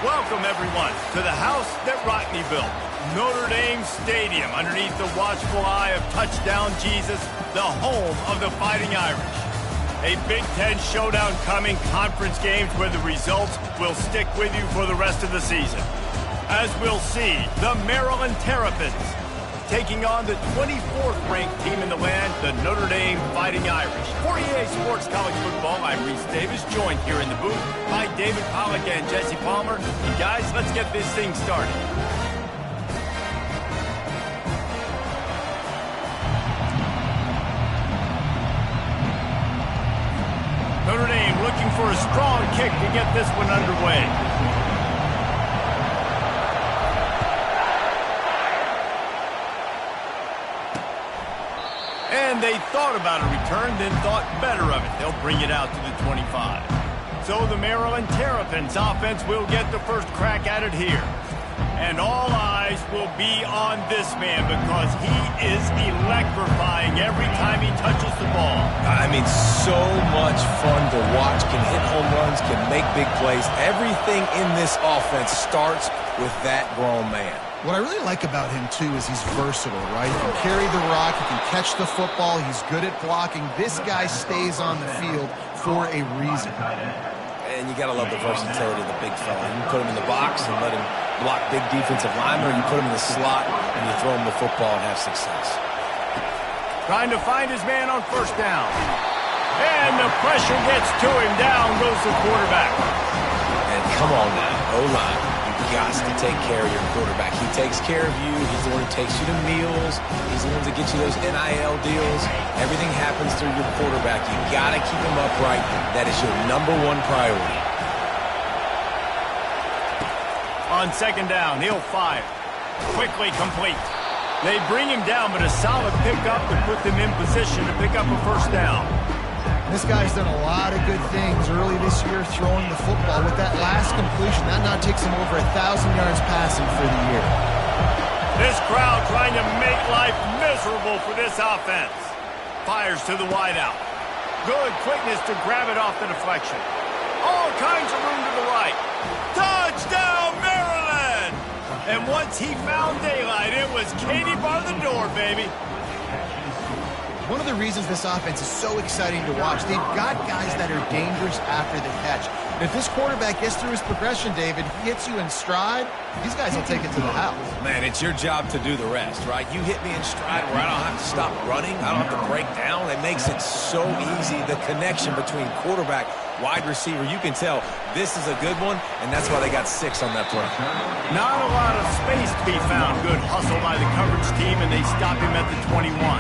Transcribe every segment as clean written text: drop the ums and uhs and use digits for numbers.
Welcome, everyone, to the house that Rockne built, Notre Dame Stadium, underneath the watchful eye of Touchdown Jesus, the home of the Fighting Irish. A Big Ten showdown coming, conference games where the results will stick with you for the rest of the season. As we'll see, the Maryland Terrapins taking on the 24th ranked team in the land, the Notre Dame Fighting Irish. For EA Sports College Football, I'm Reese Davis, joined here in the booth by David Pollack and Jesse Palmer. And guys, let's get this thing started. Notre Dame looking for a strong kick to get this one underway. And they thought about a return, then thought better of it. They'll bring it out to the 25. So the Maryland Terrapins offense will get the first crack at it here. And all eyes will be on this man because he is electrifying every time he touches the ball. I mean, so much fun to watch. Can hit home runs, can make big plays. Everything in this offense starts with that grown man. What I really like about him, too, is he's versatile, right? He can carry the rock, he can catch the football, he's good at blocking. This guy stays on the field for a reason. And you got to love the versatility of the big fella. You can put him in the box and let him block big defensive linemen, or you put him in the slot and you throw him the football and have success. Trying to find his man on first down. And the pressure gets to him. Down goes the quarterback. And come on now, O-line. Got to take care of your quarterback. He takes care of you. He's the one who takes you to meals. He's the one that gets you those NIL deals. Everything happens through your quarterback. You got to keep him upright. That is your #1 priority. On second down, he'll fire. Quickly complete. They bring him down, but a solid pickup to put them in position to pick up a first down. This guy's done a lot of good things early this year throwing the football. With that last completion, that now takes him over 1,000 yards passing for the year. This crowd trying to make life miserable for this offense. Fires to the wideout. Good quickness to grab it off the deflection. All kinds of room to the right. Touchdown, Maryland! And once he found daylight, it was Katie bar the door, baby. One of the reasons this offense is so exciting to watch, they've got guys that are dangerous after the catch. And if this quarterback gets through his progression, David, he hits you in stride, these guys will take it to the house. Man, it's your job to do the rest, right? You hit me in stride where I don't have to stop running. I don't have to break down. It makes it so easy. The connection between quarterback, wide receiver, you can tell this is a good one, and that's why they got 6 on that play. Not a lot of space to be found. Good hustle by the coverage team, and they stop him at the 21.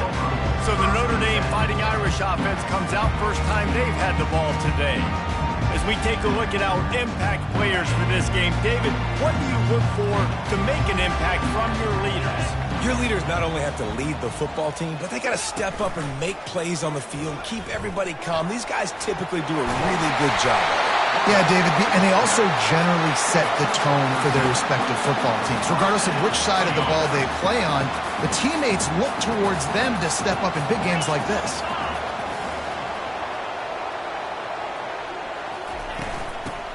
So the Notre Dame Fighting Irish offense comes out first time they've had the ball today. As we take a look at our impact players for this game, David, what do you look for to make an impact from your leaders? Your leaders not only have to lead the football team, but they got to step up and make plays on the field, keep everybody calm. These guys typically do a really good job. Yeah, David, and they also generally set the tone for their respective football teams. Regardless of which side of the ball they play on, the teammates look towards them to step up in big games like this.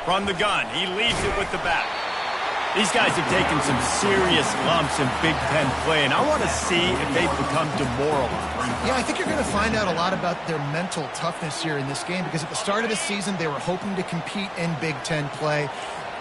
From the gun, he leaves it with the back. These guys have taken some serious lumps in Big Ten play, and I want to see if they've become demoralized. Yeah, I think you're going to find out a lot about their mental toughness here in this game because at the start of the season, they were hoping to compete in Big Ten play.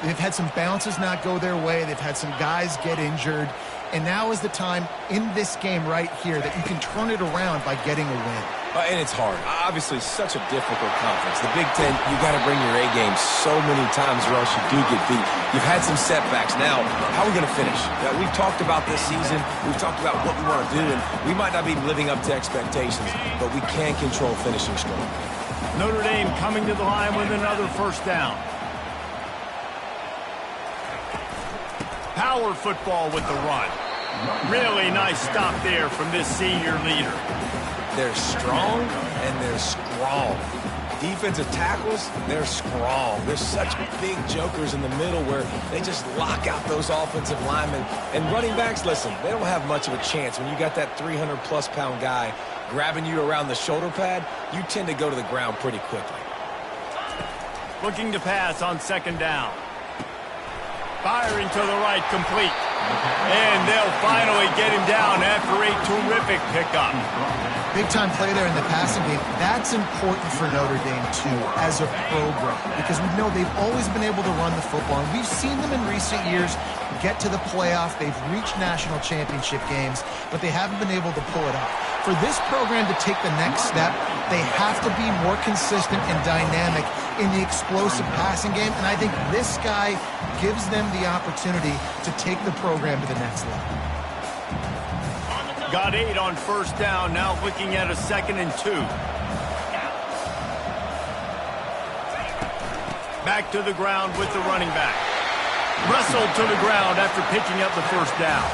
They've had some bounces not go their way. They've had some guys get injured. And now is the time in this game right here that you can turn it around by getting a win. And it's hard. Obviously, such a difficult conference. The Big Ten, you got to bring your A game so many times or else you do get beat. You've had some setbacks. Now, how are we going to finish? We've talked about this season. We've talked about what we want to do, and we might not be living up to expectations, but we can control finishing strong. Notre Dame coming to the line with another first down. Power football with the run. Really nice stop there from this senior leader. They're strong and they're strong. Defensive tackles, they're strong. There's such big jokers in the middle where they just lock out those offensive linemen. And running backs, listen, they don't have much of a chance. When you got that 300-plus pound guy grabbing you around the shoulder pad, you tend to go to the ground pretty quickly. Looking to pass on second down. Firing to the right, complete. And they'll finally get him down after a terrific pickup. Big-time play there in the passing game. That's important for Notre Dame, too, as a program, because we know they've always been able to run the football, and we've seen them in recent years get to the playoff. They've reached national championship games, but they haven't been able to pull it off. For this program to take the next step, they have to be more consistent and dynamic in the explosive passing game, and I think this guy gives them the opportunity to take the program to the next level. Got 8 on first down, now looking at a 2nd and 2. Back to the ground with the running back. Wrestled to the ground after picking up the first down.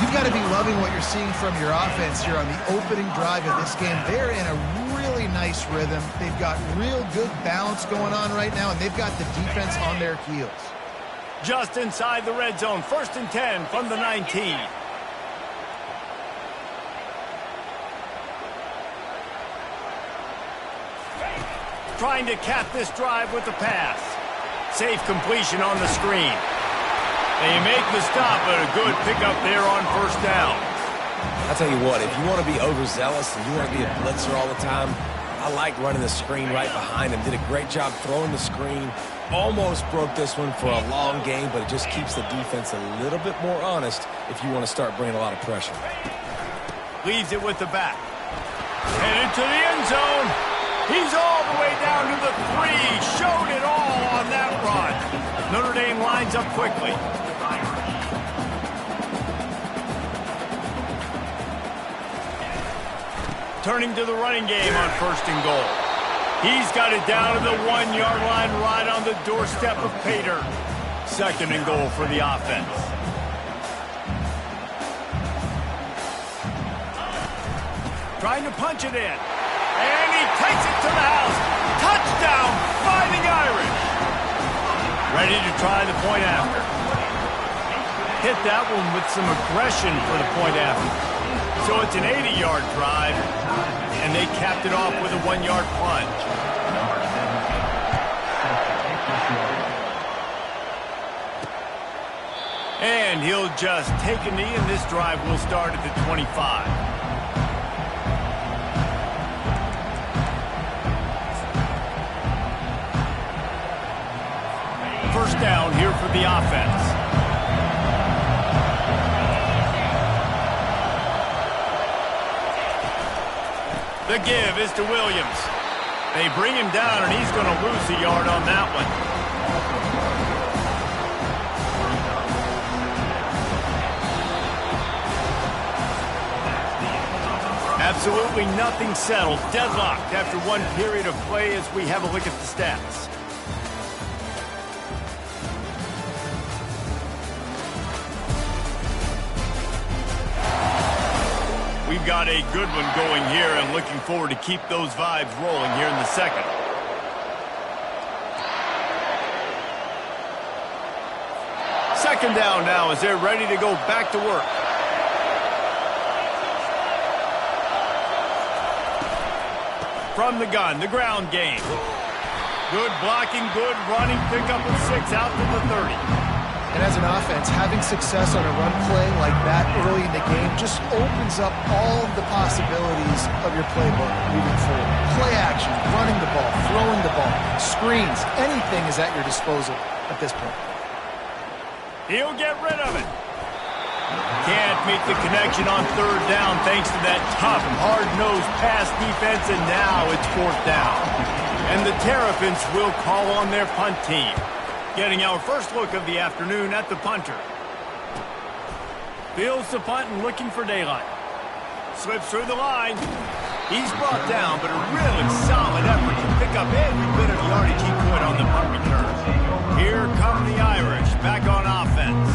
You've got to be loving what you're seeing from your offense here on the opening drive of this game. They're in a really nice rhythm. They've got real good balance going on right now, and they've got the defense on their heels. Just inside the red zone, 1st and 10 from the 19. Trying to cap this drive with the pass. Safe completion on the screen. They make the stop, but a good pickup there on first down. I'll tell you what, if you want to be overzealous and you want to be a blitzer all the time, I like running the screen right behind him. Did a great job throwing the screen. Almost broke this one for a long game, but it just keeps the defense a little bit more honest if you want to start bringing a lot of pressure. Leaves it with the back. Headed to the end zone. He's all the way down to the 3. Showed it all on that run. Notre Dame lines up quickly. Turning to the running game on 1st and goal. He's got it down to the 1-yard line right on the doorstep of Pater. 2nd and goal for the offense. Trying to punch it in. And he takes it to the house. Touchdown, Fighting Irish. Ready to try the point after. Hit that one with some aggression for the point after. So it's an 80-yard drive, and they capped it off with a 1-yard plunge. And he'll just take a knee, and this drive will start at the 25. First down here for the offense. The give is to Williams. They bring him down, and he's going to lose a yard on that one. Absolutely nothing settled. Deadlocked after one period of play as we have a look at the stats. We've got a good one going here and looking forward to keep those vibes rolling here in the 2nd. Second down now as they're ready to go back to work. From the gun, the ground game. Good blocking, good running, pickup of 6 out to the 30. And as an offense, having success on a run play like that early in the game just opens up all of the possibilities of your playbook moving forward. Play action, running the ball, throwing the ball, screens, anything is at your disposal at this point. He'll get rid of it. Can't make the connection on 3rd down thanks to that tough, hard-nosed pass defense, and now it's 4th down. And the Terrapins will call on their punt team. Getting our first look of the afternoon at the punter. Fields the punt and looking for daylight. Slips through the line. He's brought down, but a really solid effort to pick up every bit of yardage he could on the punt return. Here come the Irish back on offense.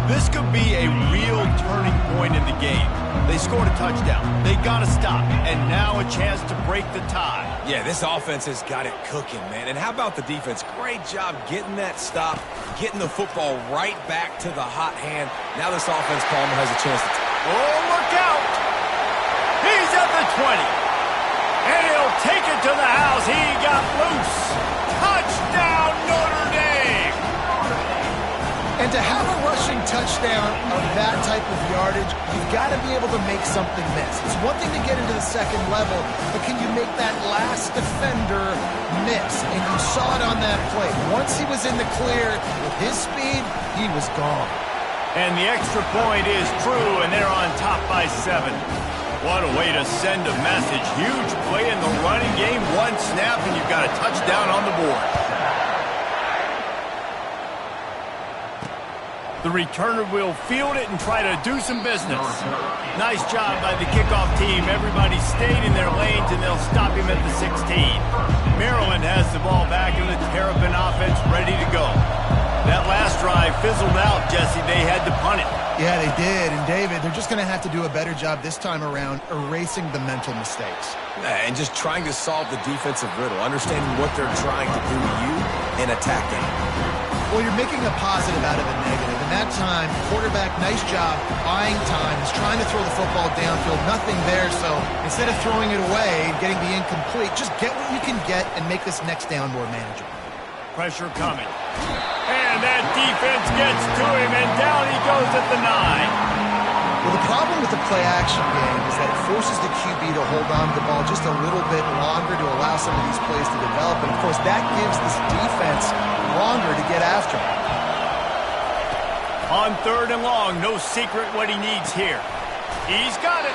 This could be a real turning point in the game. They scored a touchdown. They got to stop. And now a chance to break the tie. Yeah, this offense has got it cooking, man. And how about the defense? Great job getting that stop, getting the football right back to the hot hand. Now this offense, Palmer, has a chance to... Oh, look out! He's at the 20. And he'll take it to the house. He got loose. Touchdown, Notre Dame! And to have a rushing touchdown of that type of yardage, you've got to be able to make something miss. It's one thing to get into the second level, but can you make that last defender miss? And you saw it on that play. Once he was in the clear with his speed, he was gone. And the extra point is true, and they're on top by 7. What a way to send a message. Huge play in the running game. One snap, and you've got a touchdown on the board. The returner will field it and try to do some business. Nice job by the kickoff team. Everybody stayed in their lanes, and they'll stop him at the 16. Maryland has the ball back, and the Terrapin offense ready to go. That last drive fizzled out, Jesse. They had to punt it. Yeah, they did. And, David, they're just going to have to do a better job this time around erasing the mental mistakes. And just trying to solve the defensive riddle, understanding what they're trying to do to you and attacking. Well, you're making a positive out of a negative. And that time, quarterback, nice job, buying time. He's trying to throw the football downfield. Nothing there, so instead of throwing it away and getting the incomplete, just get what you can get and make this next down more manageable. Pressure coming. And that defense gets to him, and down he goes at the 9. Well, the problem with the play-action game is that it forces the QB to hold on to the ball just a little bit longer to allow some of these plays to develop. And, of course, that gives this defense longer to get after him. On 3rd and long, no secret what he needs here. He's got it.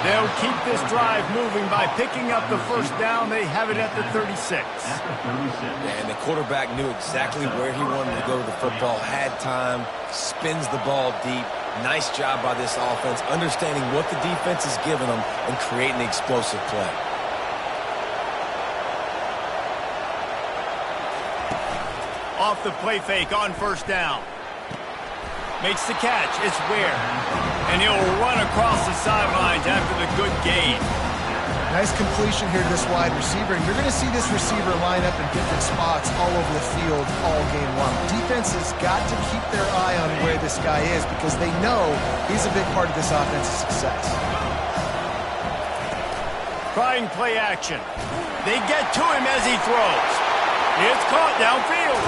They'll keep this drive moving by picking up the first down. They have it at the 36. And the quarterback knew exactly where he wanted to go with the football, had time, spins the ball deep. Nice job by this offense, understanding what the defense is giving them and creating an explosive play. Off the play fake on 1st down. Makes the catch. It's Ware. And he'll run across the sidelines after the good gain. Nice completion here to this wide receiver. And you're going to see this receiver line up in different spots all over the field all game long. Defense has got to keep their eye on where this guy is because they know he's a big part of this offense's success. Trying play action. They get to him as he throws. It's caught downfield.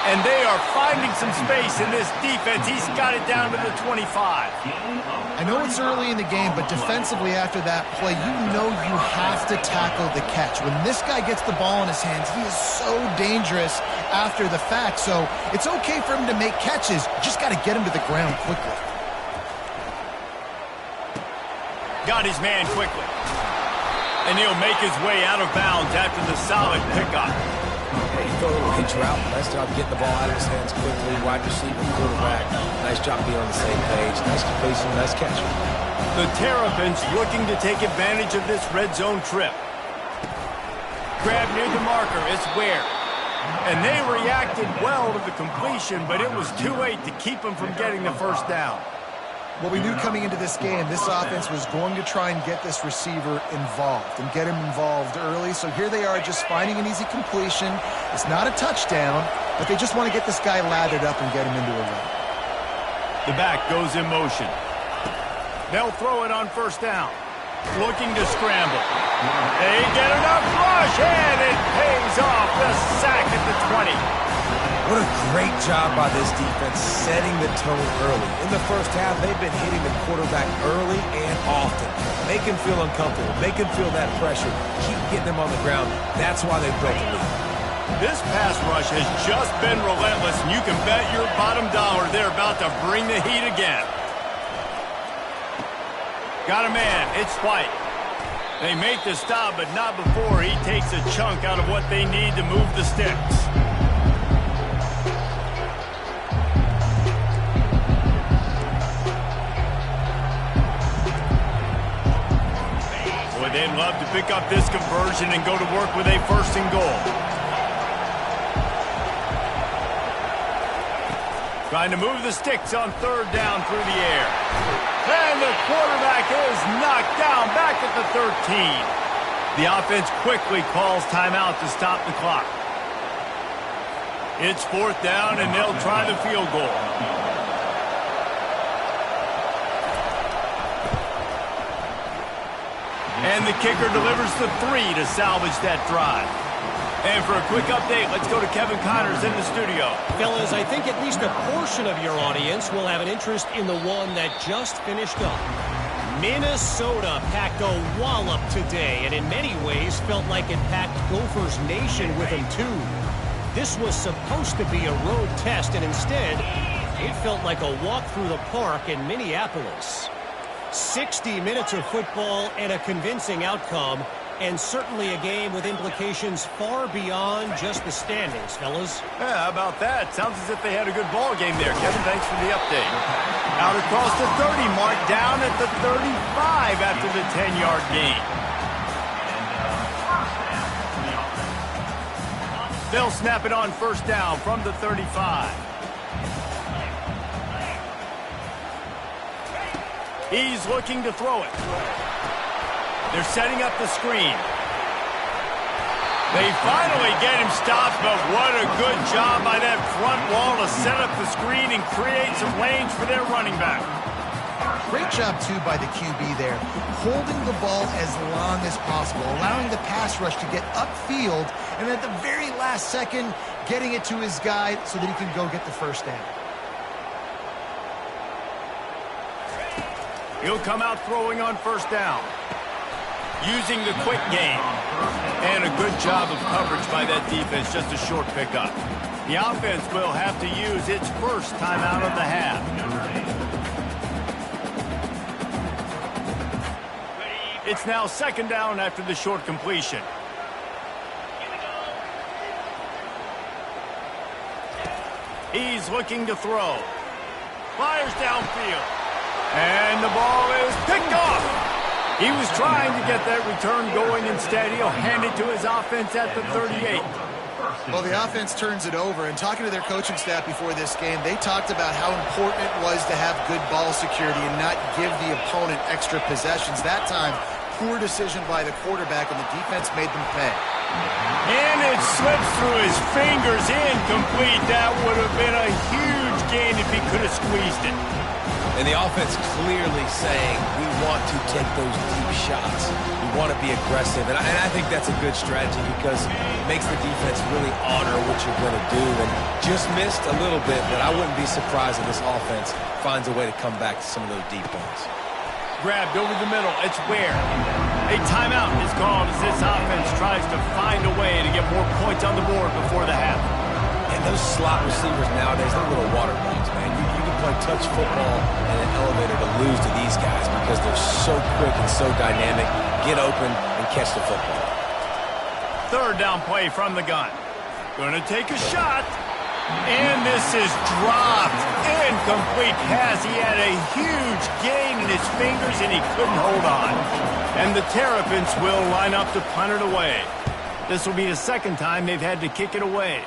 And they are finding some space in this defense. He's got it down to the 25. I know it's early in the game, but defensively after that play, you know you have to tackle the catch. When this guy gets the ball in his hands, he is so dangerous after the fact. So it's okay for him to make catches. You just got to get him to the ground quickly. Got his man quickly. And he'll make his way out of bounds after the solid pickup. Throw a little hitch route. Nice job getting the ball out of his hands quickly. Wide receiver, quarterback. Nice job being on the same page. Nice completion, nice catch. The Terrapins looking to take advantage of this red zone trip. Grab near the marker. It's Ware. And they reacted well to the completion, but it was too late to keep them from getting the first down. What we knew coming into this game, this offense was going to try and get this receiver involved and get him involved early. So here they are just finding an easy completion. It's not a touchdown, but they just want to get this guy lathered up and get him into a run. The back goes in motion. They'll throw it on 1st down. Looking to scramble. They get enough rush, and it pays off. The sack at the 20. What a great job by this defense setting the tone early. In the first half, they've been hitting the quarterback early and often. Make him feel uncomfortable. Make him feel that pressure. Keep getting them on the ground. That's why they built the lead. This pass rush has just been relentless, and you can bet your bottom dollar they're about to bring the heat again. Got a man. It's White. They make the stop, but not before he takes a chunk out of what they need to move the sticks. They'd love to pick up this conversion and go to work with a 1st and goal. Trying to move the sticks on 3rd down through the air. And the quarterback is knocked down back at the 13. The offense quickly calls timeout to stop the clock. It's 4th down, and they'll try the field goal. And the kicker delivers the 3 to salvage that drive. And for a quick update, let's go to Kevin Connors in the studio. Fellas, I think at least a portion of your audience will have an interest in the one that just finished up. Minnesota packed a wallop today, and in many ways felt like it packed Gophers Nation with them too. This was supposed to be a road test, and instead, it felt like a walk through the park in Minneapolis. 60 minutes of football and a convincing outcome, and certainly a game with implications far beyond just the standings, fellas. Yeah, how about that? Sounds as if they had a good ball game there. Kevin, thanks for the update. Out across the 30, mark down at the 35 after the 10-yard gain. They'll snap it on first down from the 35. He's looking to throw it. They're setting up the screen. They finally get him stopped, but what a good job by that front wall to set up the screen and create some lanes for their running back. Great job, too, by the QB there, holding the ball as long as possible, allowing the pass rush to get upfield, and at the very last second, getting it to his guy so that he can go get the first down. He'll come out throwing on first down, using the quick game. And a good job of coverage by that defense, just a short pickup. The offense will have to use its first timeout of the half. It's now second down after the short completion. He's looking to throw. Fires downfield. And the ball is picked off. He was trying to get that return going. Instead, he'll hand it to his offense at the 38. Well, the offense turns it over, and talking to their coaching staff before this game, they talked about how important it was to have good ball security and not give the opponent extra possessions. That time, poor decision by the quarterback, and the defense made them pay. And it slips through his fingers, incomplete. That would have been a huge gain if he could have squeezed it. And the offense clearly saying, we want to take those deep shots. We want to be aggressive. And I think that's a good strategy because it makes the defense really honor what you're going to do. And just missed a little bit, but I wouldn't be surprised if this offense finds a way to come back to some of those deep ones. Grabbed over the middle. It's Ware. A timeout is called as this offense tries to find a way to get more points on the board before the half. And those slot receivers nowadays, they're little water dogs, man. You can play touch football in an elevator to lose to these guys because they're so quick and so dynamic. Get open and catch the football. Third down play from the gun. Going to take a shot. And this is dropped. Incomplete pass. He had a huge gain in his fingers and he couldn't hold on. And the Terrapins will line up to punt it away. This will be the second time they've had to kick it away.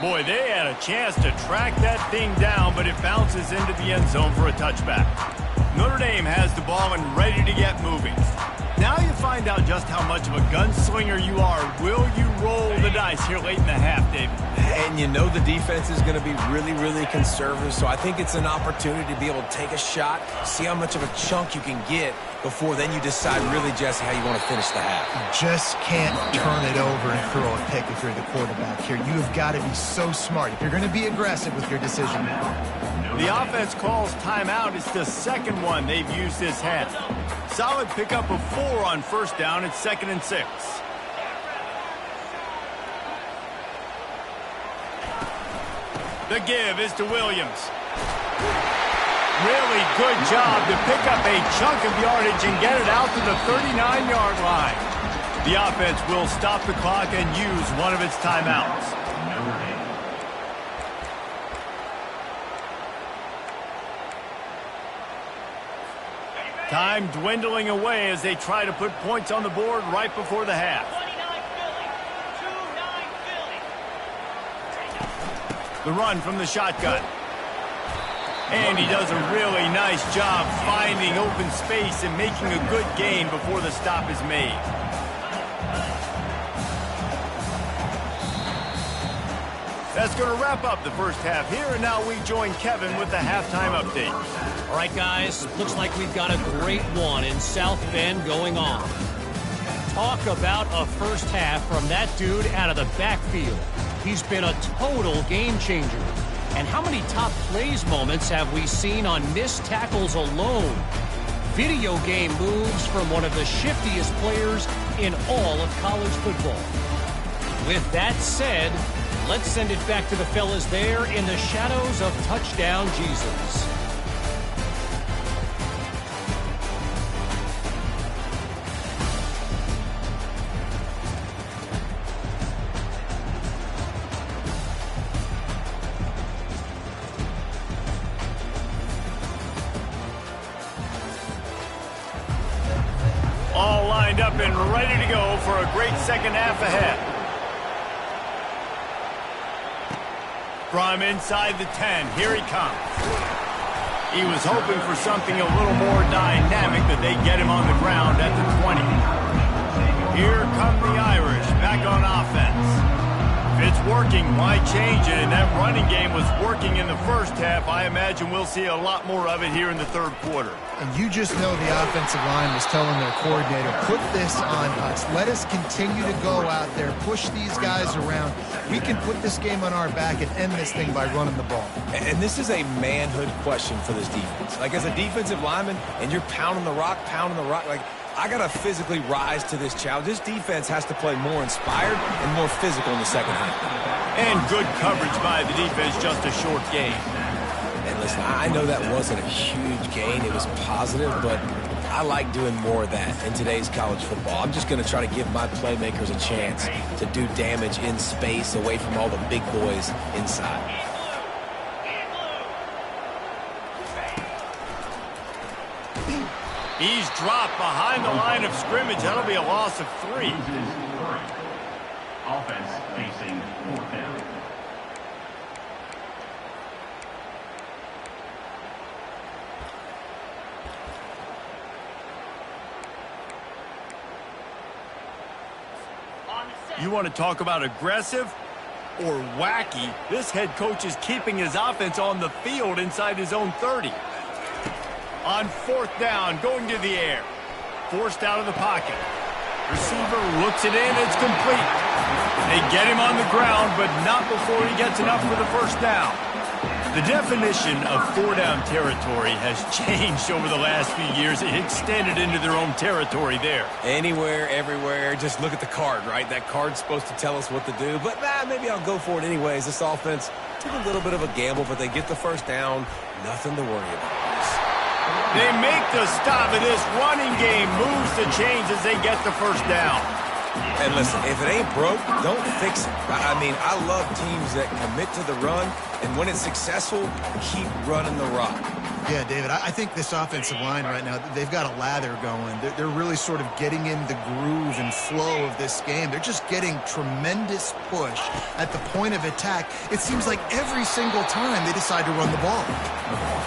Boy, they had a chance to track that thing down, but it bounces into the end zone for a touchback. Notre Dame has the ball and ready to get moving. Now you find out just how much of a gunslinger you are. Will you roll the dice here late in the half, David? And you know the defense is going to be really, really conservative, so I think it's an opportunity to be able to take a shot, see how much of a chunk you can get before then you decide really just how you want to finish the half. You just can't turn it over and throw a pick if you're the quarterback here. You have got to be so smart if you're going to be aggressive with your decision. The offense calls timeout. It's the second one they've used this half. Solid pickup of 4 on first down. It's 2nd and 6. The give is to Williams. Really good job to pick up a chunk of yardage and get it out to the 39-yard line. The offense will stop the clock and use one of its timeouts. Time dwindling away as they try to put points on the board right before the half. The run from the shotgun. And he does a really nice job finding open space and making a good gain before the stop is made. That's going to wrap up the first half here, and now we join Kevin with the halftime update. All right, guys, looks like we've got a great one in South Bend going on. Talk about a first half from that dude out of the backfield. He's been a total game changer. And how many top plays moments have we seen on missed tackles alone? Video game moves from one of the shiftiest players in all of college football. With that said, let's send it back to the fellas there in the shadows of Touchdown Jesus. All lined up and ready to go for a great second half ahead. From inside the 10, here he comes. He was hoping for something a little more dynamic, that they get him on the ground at the 20. Here come the Irish back on offense. If it's working, why change it? And that running game was working in the first half. I imagine we'll see a lot more of it here in the third quarter. And you just know the offensive line was telling their coordinator, put this on us. Let us continue to go out there, push these guys around. We can put this game on our back and end this thing by running the ball. And this is a manhood question for this defense. Like, as a defensive lineman, and you're pounding the rock, like, I got to physically rise to this challenge. This defense has to play more inspired and more physical in the second half. And good coverage by the defense, just a short gain. And listen, I know that wasn't a huge gain. It was positive, but I like doing more of that in today's college football. I'm just going to try to give my playmakers a chance to do damage in space away from all the big boys inside. He's dropped behind the line of scrimmage. That'll be a loss of 3. Offense facing 4th down. You want to talk about aggressive or wacky? This head coach is keeping his offense on the field inside his own 30. On 4th down, going to the air. Forced out of the pocket. Receiver looks it in. It's complete. They get him on the ground, but not before he gets enough for the first down. The definition of 4-down territory has changed over the last few years. It extended into their own territory there. Anywhere, everywhere, just look at the card, right? That card's supposed to tell us what to do, but maybe I'll go for it anyways. This offense took a little bit of a gamble, but they get the first down. Nothing to worry about. They make the stop, and this running game moves the chains as they get the first down. And listen, if it ain't broke, don't fix it. I mean, I love teams that commit to the run, and when it's successful, keep running the rock. Yeah, David, I think this offensive line right now, they've got a lather going. They're really sort of getting in the groove and flow of this game. They're just getting tremendous push at the point of attack. It seems like every single time they decide to run the ball.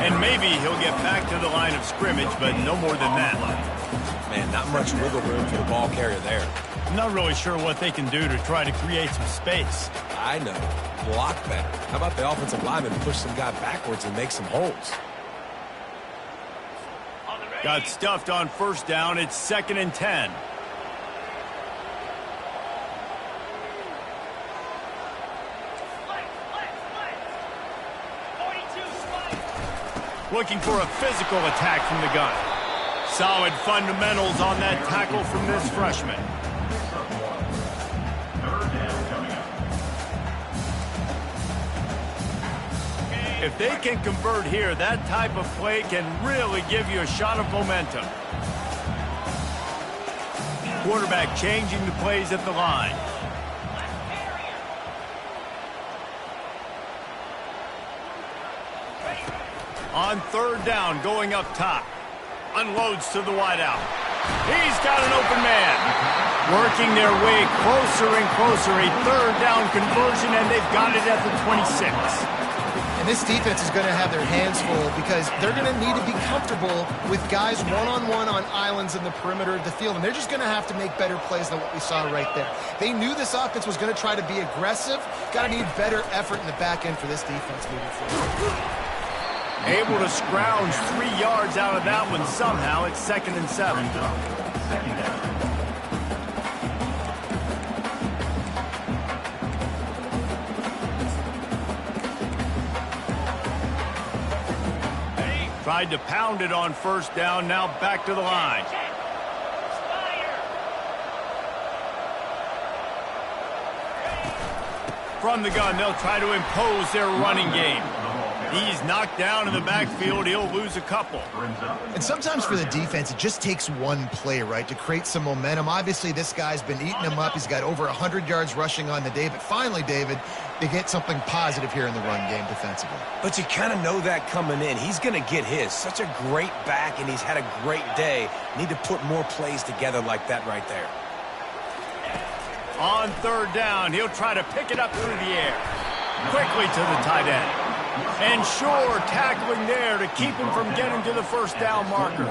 And maybe he'll get back to the line of scrimmage, but no more than that. Man, not much wiggle room for the ball carrier there. I'm not really sure what they can do to try to create some space. I know. Block better. How about the offensive lineman push some guy backwards and make some holes? Got stuffed on 1st down. It's 2nd and 10. Looking for a physical attack from the gun. Solid fundamentals on that tackle from this freshman. If they can convert here, that type of play can really give you a shot of momentum. Quarterback changing the plays at the line. On 3rd down, going up top. Unloads to the wideout. He's got an open man. Working their way closer and closer. A 3rd down conversion, and they've got it at the 26. And this defense is going to have their hands full because they're going to need to be comfortable with guys one-on-one on islands in the perimeter of the field. And they're just going to have to make better plays than what we saw right there. They knew this offense was going to try to be aggressive. Got to need better effort in the back end for this defense moving forward. Able to scrounge 3 yards out of that one somehow. It's 2nd and 7. Tried to pound it on first down, now back to the line. From the gun, they'll try to impose their running game. He's knocked down in the backfield. He'll lose a couple. And sometimes for the defense, it just takes one play, right, to create some momentum. Obviously, this guy's been eating him up. He's got over 100 yards rushing on the day. But finally, David, they get something positive here in the run game defensively. But you kind of know that coming in. He's going to get his. Such a great back, and he's had a great day. Need to put more plays together like that right there. On third down, he'll try to pick it up through the air. Quickly to the tight end. And Shore tackling there to keep him from getting to the first down marker.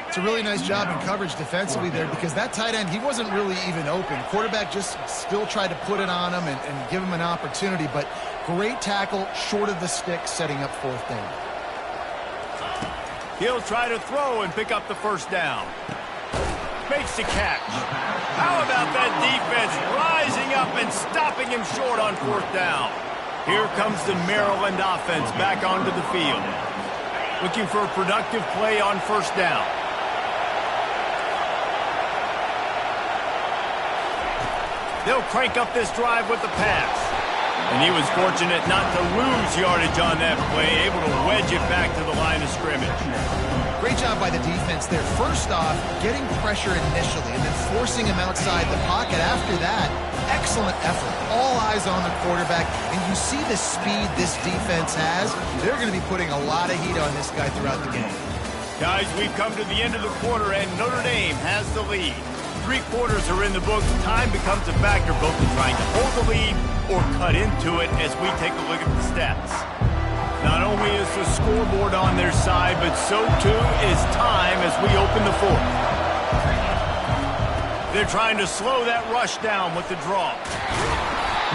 It's a really nice job in coverage defensively there because that tight end, he wasn't really even open. Quarterback just still tried to put it on him and give him an opportunity, but great tackle short of the stick setting up fourth down. He'll try to throw and pick up the first down. Makes the catch. How about that defense rising up and stopping him short on fourth down? Here comes the Maryland offense back onto the field. Looking for a productive play on first down. They'll crank up this drive with the pass. And he was fortunate not to lose yardage on that play, able to wedge it back to the line of scrimmage. Great job by the defense there. First off, getting pressure initially and then forcing him outside the pocket after that. Excellent effort. All eyes on the quarterback. And you see the speed this defense has. They're going to be putting a lot of heat on this guy throughout the game. Guys, we've come to the end of the quarter, and Notre Dame has the lead. 3 quarters are in the books. Time becomes a factor both in trying to hold the lead or cut into it as we take a look at the stats. Not only is the scoreboard on their side, but so too is time as we open the fourth. They're trying to slow that rush down with the draw.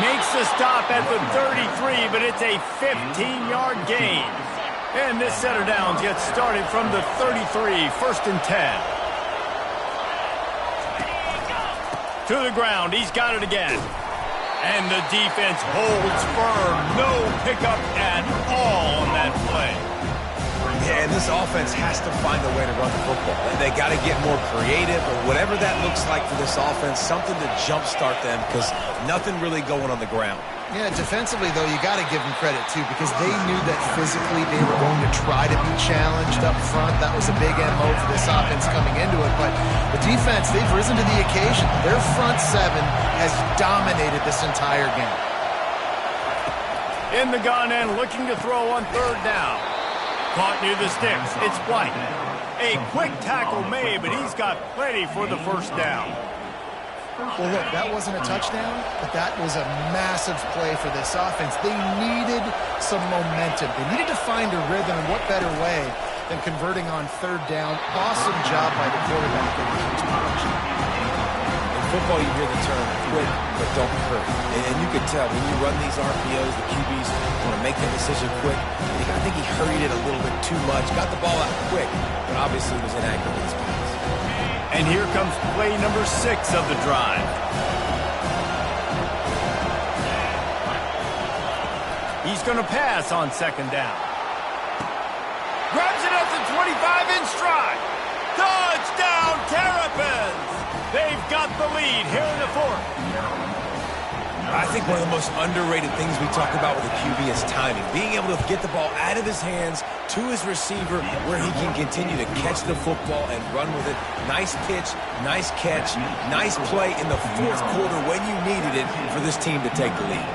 Makes the stop at the 33, but it's a 15-yard gain. And this set of downs gets started from the 33, first and 10. To the ground, he's got it again. And the defense holds firm. No pickup at all on that play. Yeah, and this offense has to find a way to run the football. They got to get more creative or whatever that looks like for this offense, something to jumpstart them because nothing really going on the ground. Yeah, defensively, though, you got to give them credit, too, because they knew that physically they were going to try to be challenged up front. That was a big MO for this offense coming into it. But the defense, they've risen to the occasion. Their front seven has dominated this entire game. In the gun and looking to throw on third down. Caught near the sticks. It's White. A quick tackle made, but he's got plenty for the first down. Well, look, that wasn't a touchdown, but that was a massive play for this offense. They needed some momentum. They needed to find a rhythm, and what better way than converting on third down. Awesome job by the quarterback in the direction. In football, you hear the term quick, but don't hurt. And you can tell when you run these RPOs, the QBs want to make the decision quick. I think he hurried it a little bit too much, got the ball out quick, but obviously was inaccurate with his pass. And here comes play number 6 of the drive. He's going to pass on second down. Grabs it at the 25 in stride. Touchdown, Terrapins! They've got the lead here in the fourth. I think one of the most underrated things we talk about with a QB is timing. Being able to get the ball out of his hands to his receiver where he can continue to catch the football and run with it. Nice pitch, nice catch, nice play in the fourth quarter when you needed it for this team to take the lead.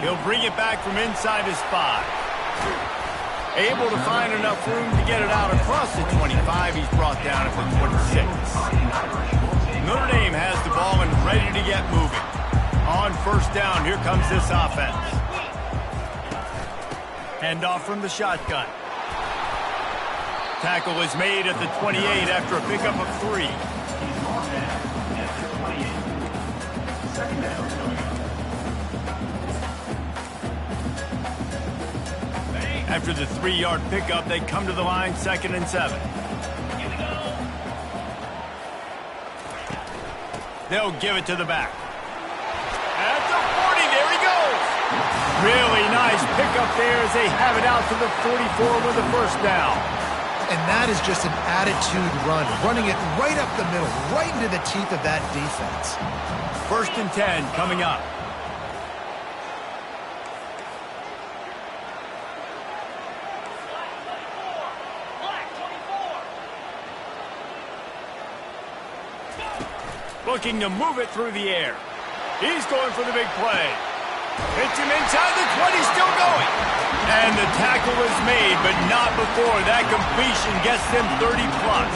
He'll bring it back from inside his 5. Able to find enough room to get it out across the 25. He's brought down at the 26. Notre Dame has the ball and ready to get moving. On first down, here comes this offense. Handoff from the shotgun. Tackle is made at the 28 after a pickup of 3. After the 3-yard pickup, they come to the line, 2nd and 7. They'll give it to the back. At the 40, there he goes. Really nice pickup there as they have it out to the 44 with the first down. And that is just an attitude run, running it right up the middle, right into the teeth of that defense. 1st and 10 coming up. Looking to move it through the air. He's going for the big play. Hits him inside the 20, still going. And the tackle is made, but not before that completion gets them 30 plus.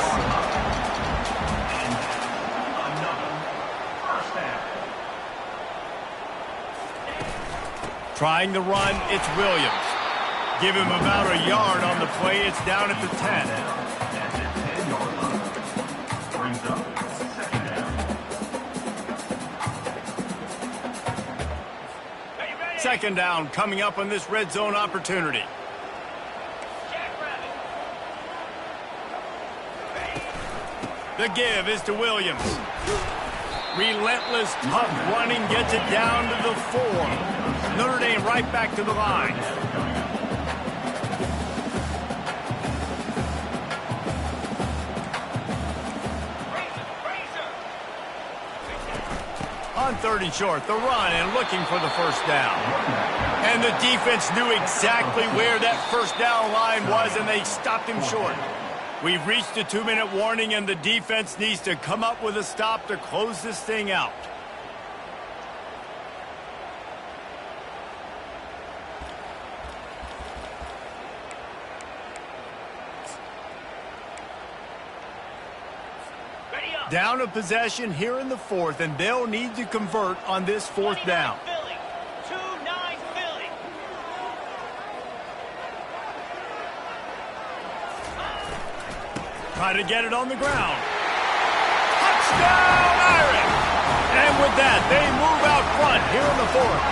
Trying to run, it's Williams. Give him about a yard on the play. It's down at the 10. Second down coming up on this red zone opportunity. The give is to Williams. Relentless, tough running gets it down to the 4. Notre Dame right back to the line. On 3rd and short, the run and looking for the first down. And the defense knew exactly where that first down line was, and they stopped him short. We've reached a 2-minute warning, and the defense needs to come up with a stop to close this thing out. Down a possession here in the 4th, and they'll need to convert on this 4th down. 2-9 Philly. Try to get it on the ground. Touchdown, Irish! And with that, they move out front here in the 4th.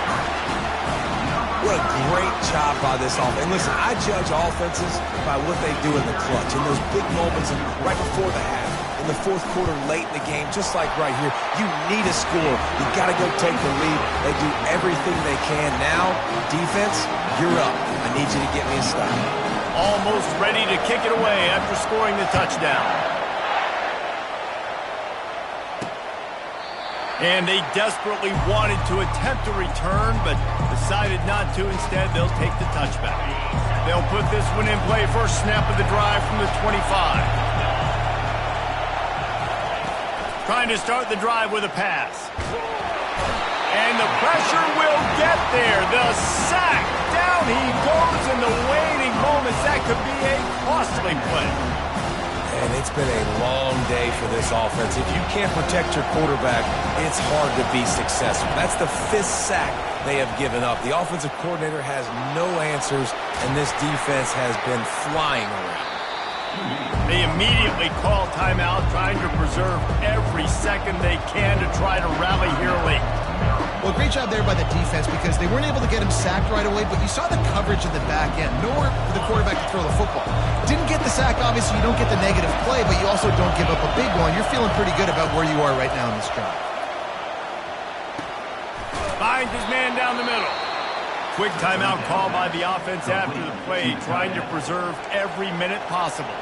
What a great job by this offense. And listen, I judge offenses by what they do in the clutch, in those big moments right before the half. In the 4th quarter, late in the game, just like right here, you need a score. You got to go take the lead. They do everything they can. Now, defense, you're up. I need you to get me a stop. Almost ready to kick it away after scoring the touchdown. And they desperately wanted to attempt a return, but decided not to. Instead, they'll take the touchback. They'll put this one in play. First snap of the drive from the 25. Trying to start the drive with a pass. And the pressure will get there. The sack. Down he goes in the waning moments. That could be a costly play. And it's been a long day for this offense. If you can't protect your quarterback, it's hard to be successful. That's the 5th sack they have given up. The offensive coordinator has no answers, and this defense has been flying around. They immediately call timeout, trying to preserve every second they can to try to rally here late. Well, great job there by the defense because they weren't able to get him sacked right away, but you saw the coverage in the back end. Nowhere for the quarterback to throw the football. Didn't get the sack, obviously you don't get the negative play, but you also don't give up a big one. You're feeling pretty good about where you are right now in this drive. Finds his man down the middle. Quick timeout call by the offense after the play, trying to preserve every minute possible.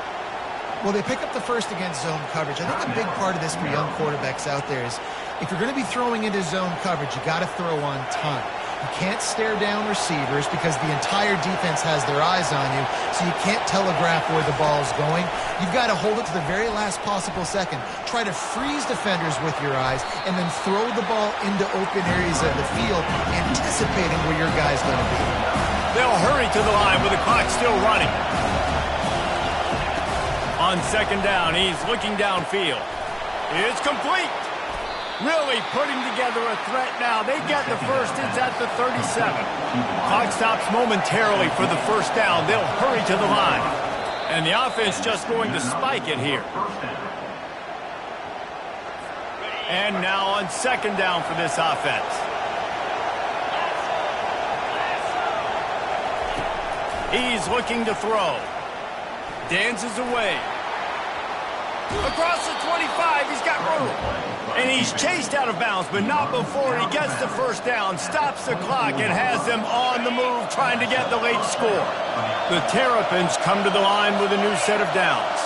Well, they pick up the first against zone coverage. I think a big part of this for young quarterbacks out there is if you're going to be throwing into zone coverage, you got to throw on time. You can't stare down receivers because the entire defense has their eyes on you, so you can't telegraph where the ball's going. You've got to hold it to the very last possible second. Try to freeze defenders with your eyes, and then throw the ball into open areas of the field, anticipating where your guy's going to be. They'll hurry to the line with the clock still running. On 2nd down, he's looking downfield. It's complete. Really putting together a threat now. They get the first. It's at the 37. Clock stops momentarily for the first down. They'll hurry to the line. And the offense just going to spike it here. And now on 2nd down for this offense. He's looking to throw. Dances away. Across the 25, he's got room. And he's chased out of bounds, but not before he gets the first down, stops the clock, and has them on the move trying to get the late score. The Terrapins come to the line with a new set of downs.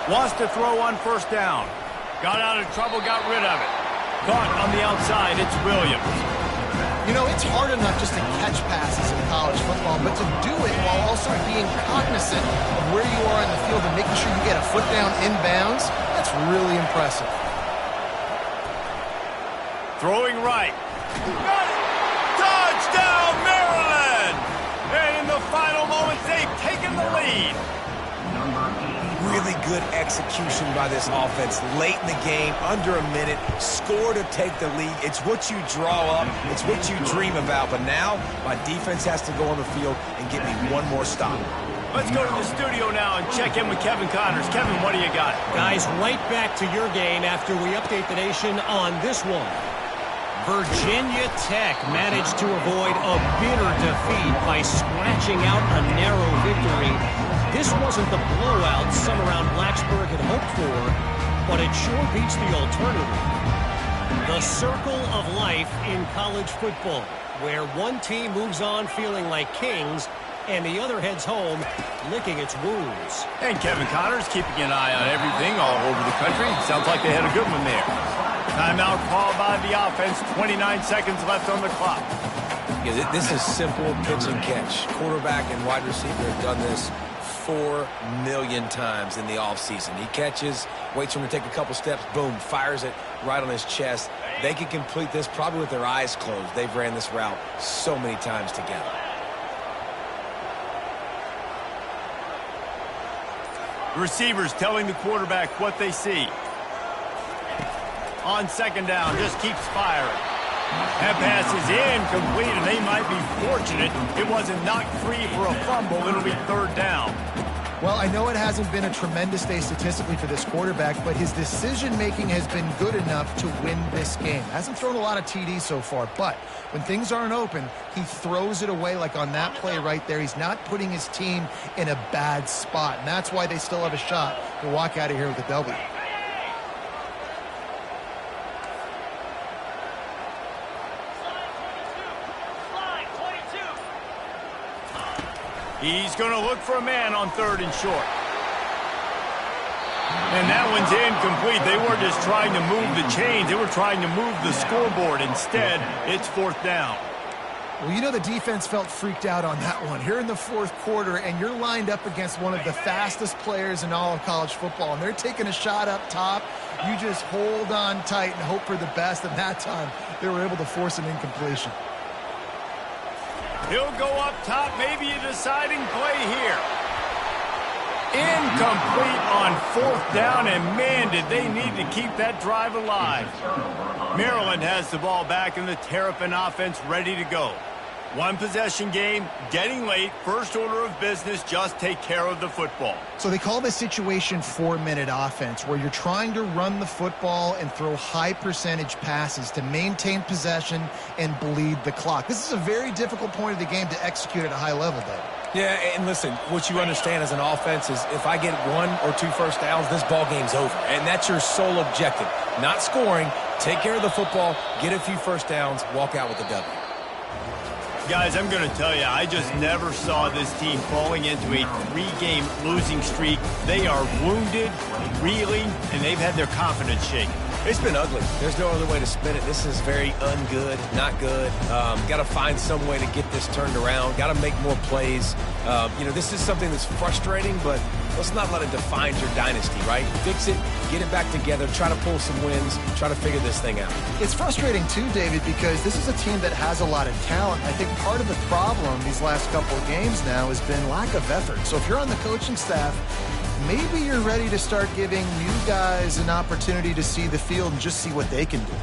Wants to throw on first down. Got out of trouble, got rid of it. Caught on the outside, it's Williams. You know, it's hard enough just to catch passes in college football, but to do it while also being cognizant of where you are in the field and making sure you get a foot down inbounds, that's really impressive. Throwing right. Touchdown, Maryland! And in the final moments, they've taken the lead. Really good execution by this offense late in the game, under a minute, score to take the lead. It's what you draw up, it's what you dream about, but now my defense has to go on the field and get me one more stop. Let's go to the studio now and check in with Kevin Connors. Kevin, what do you got? Guys, right back to your game after we update the nation on this one. Virginia Tech managed to avoid a bitter defeat by scratching out a narrow victory. This wasn't the blowout some around Blacksburg had hoped for, but it sure beats the alternative. The circle of life in college football, where one team moves on feeling like kings and the other heads home licking its wounds. And Kevin Connors keeping an eye on everything all over the country. Sounds like they had a good one there. Timeout called by the offense. 29 seconds left on the clock. Yeah, this is simple pitch and catch. Quarterback and wide receiver have done this 4 million times in the offseason. He catches, waits for him to take a couple steps, boom, fires it right on his chest. They can complete this probably with their eyes closed. They've ran this route so many times together. Receivers telling the quarterback what they see. On second down, just keeps firing. That pass is incomplete, and they might be fortunate it wasn't knocked free for a fumble. It'll be third down. Well, I know it hasn't been a tremendous day statistically for this quarterback, but his decision-making has been good enough to win this game. Hasn't thrown a lot of TDs so far, but when things aren't open, he throws it away like on that play right there. He's not putting his team in a bad spot, and that's why they still have a shot to walk out of here with a W. He's going to look for a man on third and short. And that one's incomplete. They weren't just trying to move the chains. They were trying to move the scoreboard. Instead, it's fourth down. Well, you know the defense felt freaked out on that one. Here in the fourth quarter, and you're lined up against one of the fastest players in all of college football, and they're taking a shot up top. You just hold on tight and hope for the best, and that time they were able to force an incompletion. He'll go up top, maybe a deciding play here. Incomplete on fourth down, and man, did they need to keep that drive alive. Maryland has the ball back, and the Terrapin offense ready to go. One possession game, getting late, first order of business, just take care of the football. So they call this situation 4-minute offense, where you're trying to run the football and throw high percentage passes to maintain possession and bleed the clock. This is a very difficult point of the game to execute at a high level, though. Yeah, and listen, what you understand as an offense is if I get 1 or 2 first downs, this ball game's over. And that's your sole objective. Not scoring, take care of the football, get a few first downs, walk out with a W. Guys, I'm going to tell you, I just never saw this team falling into a 3-game losing streak. They are wounded, reeling, and they've had their confidence shaken. It's been ugly. There's no other way to spin it. This is very ungood, not good. Got to find some way to get this turned around. Got to make more plays. This is something that's frustrating, but let's not let it define your dynasty, right? Fix it, get it back together, try to pull some wins, try to figure this thing out. It's frustrating too, David, because this is a team that has a lot of talent. I think part of the problem these last couple of games now has been lack of effort. So if you're on the coaching staff, maybe you're ready to start giving new guys an opportunity to see the field and just see what they can do.